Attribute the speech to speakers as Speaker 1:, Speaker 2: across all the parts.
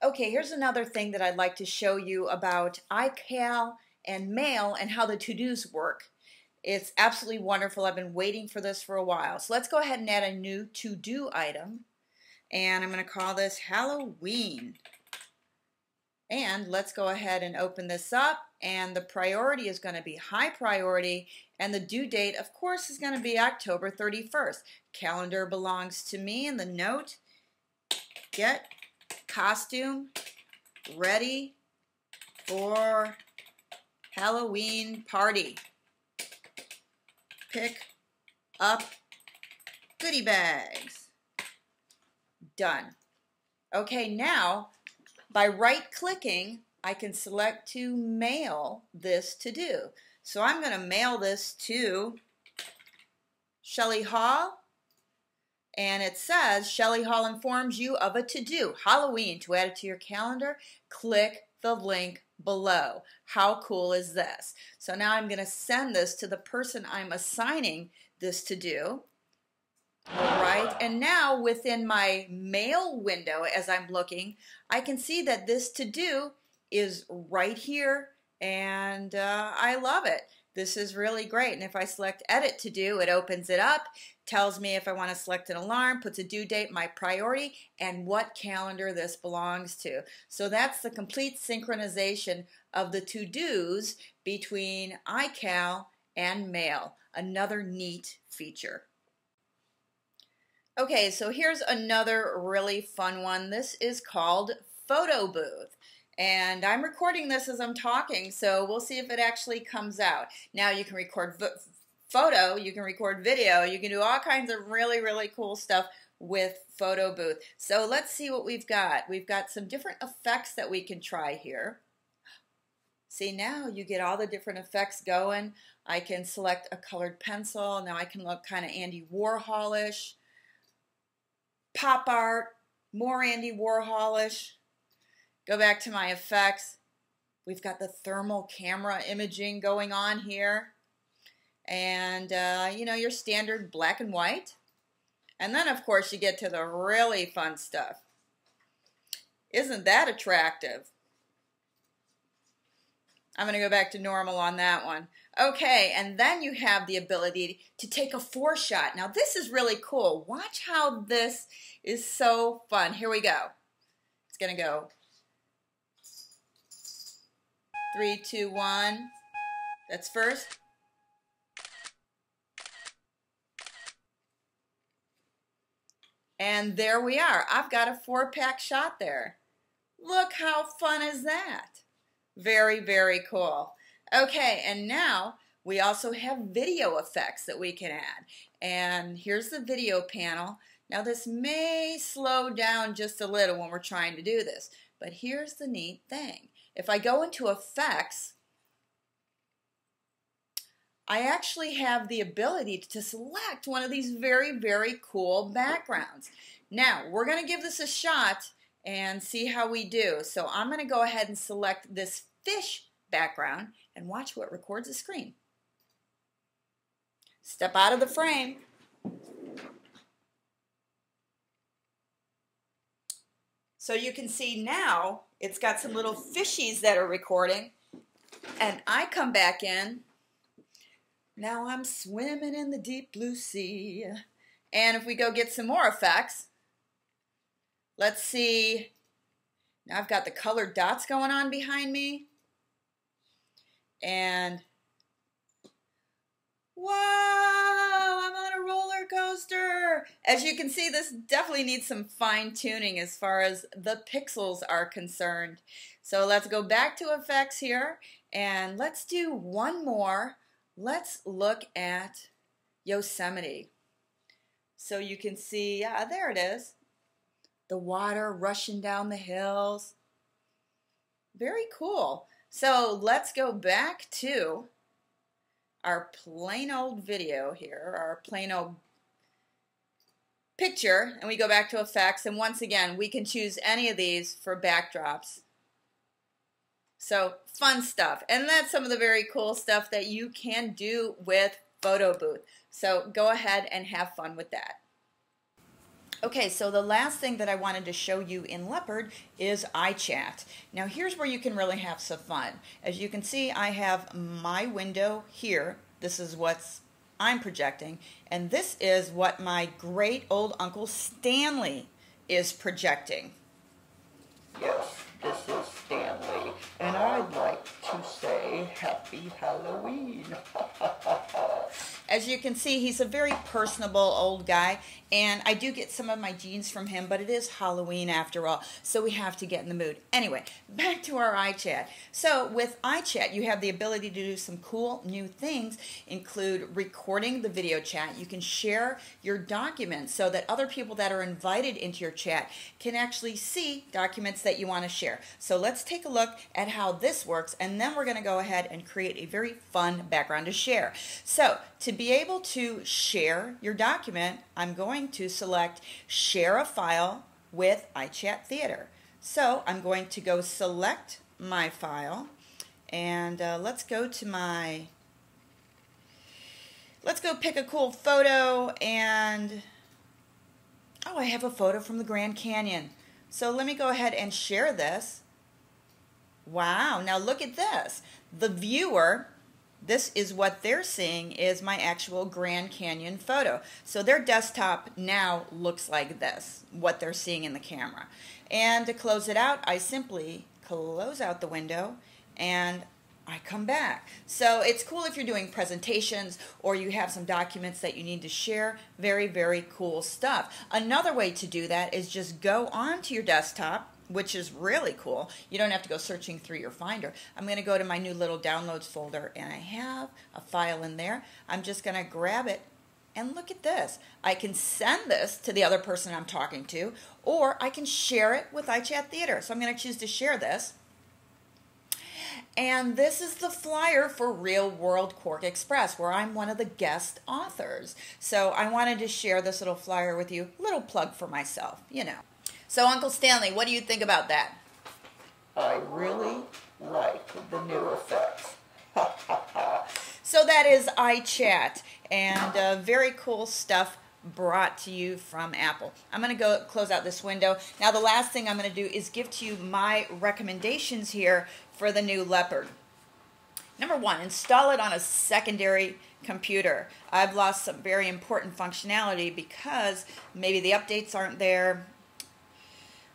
Speaker 1: Okay, here's another thing that I'd like to show you about iCal and Mail and how the to-dos work. It's absolutely wonderful. I've been waiting for this for a while. So let's go ahead and add a new to-do item. And I'm going to call this Halloween. And let's go ahead and open this up. And the priority is going to be high priority. And the due date, of course, is going to be October 31st. Calendar belongs to me. And the note, get costume ready for Halloween party. Pick up goodie bags. Done. Okay, now by right-clicking, I can select to mail this to do. So I'm going to mail this to Shelley Hall. And it says, Shelley Hall informs you of a to-do, Halloween. To add it to your calendar, click the link below. How cool is this? So now I'm going to send this to the person I'm assigning this to-do. All right, and now within my mail window, as I'm looking, I can see that this to-do is right here, and I love it. This is really great. And if I select edit to do, it opens it up, tells me if I want to select an alarm, puts a due date, my priority, and what calendar this belongs to. So that's the complete synchronization of the to-dos between iCal and Mail. Another neat feature. Okay, so here's another really fun one. This is called Photo Booth. And I'm recording this as I'm talking, so we'll see if it actually comes out. Now you can record photo, you can record video, you can do all kinds of really, really cool stuff with Photo Booth. So let's see what we've got. We've got some different effects that we can try here. See, now you get all the different effects going. I can select a colored pencil. Now I can look kind of Andy Warhol-ish. Pop art, more Andy Warhol-ish. Go back to my effects. We've got the thermal camera imaging going on here. And, you know, your standard black and white. And then, of course, you get to the really fun stuff. Isn't that attractive? I'm going to go back to normal on that one. Okay, and then you have the ability to take a four-shot. Now, this is really cool. Watch how this is so fun. Here we go. It's going to go 3, 2, 1. That's first. And there we are. I've got a 4-pack shot there. Look how fun is that? Very, very cool. Okay, and now we also have video effects that we can add. And here's the video panel. Now this may slow down just a little when we're trying to do this, but here's the neat thing. If I go into effects, I actually have the ability to select one of these very, very cool backgrounds. Now, we're going to give this a shot and see how we do. So I'm going to go ahead and select this fish background and watch what records the screen. Step out of the frame. So you can see now it's got some little fishies that are recording, and I come back in. Now I'm swimming in the deep blue sea. And if we go get some more effects, let's see. Now I've got the colored dots going on behind me. And whoa, I'm on a roller coaster. As you can see, this definitely needs some fine tuning as far as the pixels are concerned. So let's go back to effects here and let's do one more. Let's look at Yosemite. So you can see, yeah, there it is. The water rushing down the hills. Very cool. So let's go back to our plain old video here, our plain old picture, and we go back to effects, and once again we can choose any of these for backdrops. So fun stuff, and that's some of the very cool stuff that you can do with Photo Booth. So go ahead and have fun with that. Okay, so the last thing that I wanted to show you in Leopard is iChat. Now here's where you can really have some fun. As you can see, I have my window here. This is what's I'm projecting, and this is what my great old Uncle Stanley is projecting. Yes, this is Stanley, and I'd like to say Happy Halloween. As you can see, he's a very personable old guy, and I do get some of my genes from him, but it is Halloween after all, so we have to get in the mood. Anyway, back to our iChat. So with iChat, you have the ability to do some cool new things, include recording the video chat. You can share your documents so that other people that are invited into your chat can actually see documents that you want to share. So let's take a look at how this works, and then we're going to go ahead and create a very fun background to share. So to be able to share your document, I'm going to select Share a File with iChat Theater. So I'm going to go select my file, and let's go pick a cool photo, and oh, I have a photo from the Grand Canyon. So let me go ahead and share this. Wow, now look at this. The viewer, this is what they're seeing is my actual Grand Canyon photo. So their desktop now looks like this, what they're seeing in the camera. And to close it out, I simply close out the window and I come back. So it's cool if you're doing presentations or you have some documents that you need to share. Very, very cool stuff. Another way to do that is just go onto your desktop, which is really cool. You don't have to go searching through your Finder. I'm going to go to my new little downloads folder, and I have a file in there. I'm just going to grab it, and look at this. I can send this to the other person I'm talking to, or I can share it with iChat Theater. So I'm going to choose to share this. And this is the flyer for Real World Quark Express, where I'm one of the guest authors. So I wanted to share this little flyer with you. Little plug for myself, you know. So Uncle Stanley, what do you think about that? I really like the new effects. So that is iChat, and very cool stuff brought to you from Apple. I'm going to go close out this window. Now the last thing I'm going to do is give to you my recommendations here for the new Leopard. Number one, install it on a secondary computer. I've lost some very important functionality because maybe the updates aren't there.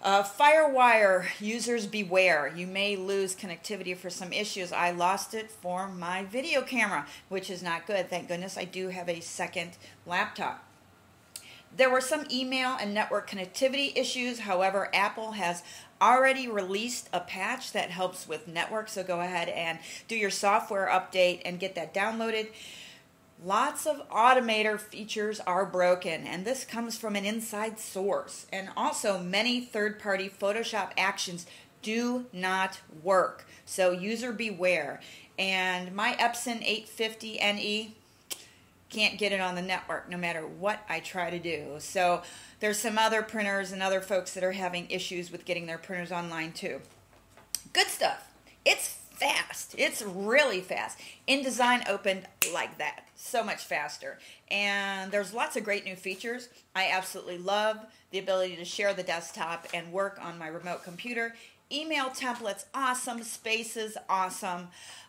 Speaker 1: Firewire, users beware. You may lose connectivity for some issues. I lost it for my video camera, which is not good. Thank goodness I do have a second laptop. There were some email and network connectivity issues. However, Apple has already released a patch that helps with network, so go ahead and do your software update and get that downloaded. Lots of automator features are broken, and this comes from an inside source. And also, many third-party Photoshop actions do not work, so user beware. And my Epson 850 NE can't get it on the network no matter what I try to do. So there's some other printers and other folks that are having issues with getting their printers online too. Good stuff. It's fast. It's really fast. InDesign opened like that. So much faster. And there's lots of great new features. I absolutely love the ability to share the desktop and work on my remote computer. Email templates, awesome. Spaces, awesome.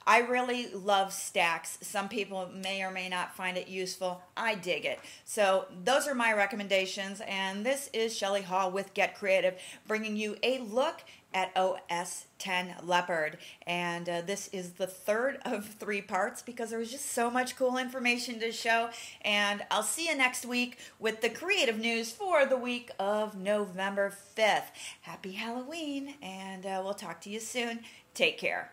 Speaker 1: I really love stacks. Some people may or may not find it useful. I dig it. So those are my recommendations, and this is Shelley Hall with Get Creative, bringing you a look at OS X Leopard. And this is the third of 3 parts because there was just so much cool information to show. And I'll see you next week with the creative news for the week of November 5th. Happy Halloween, and we'll talk to you soon. Take care.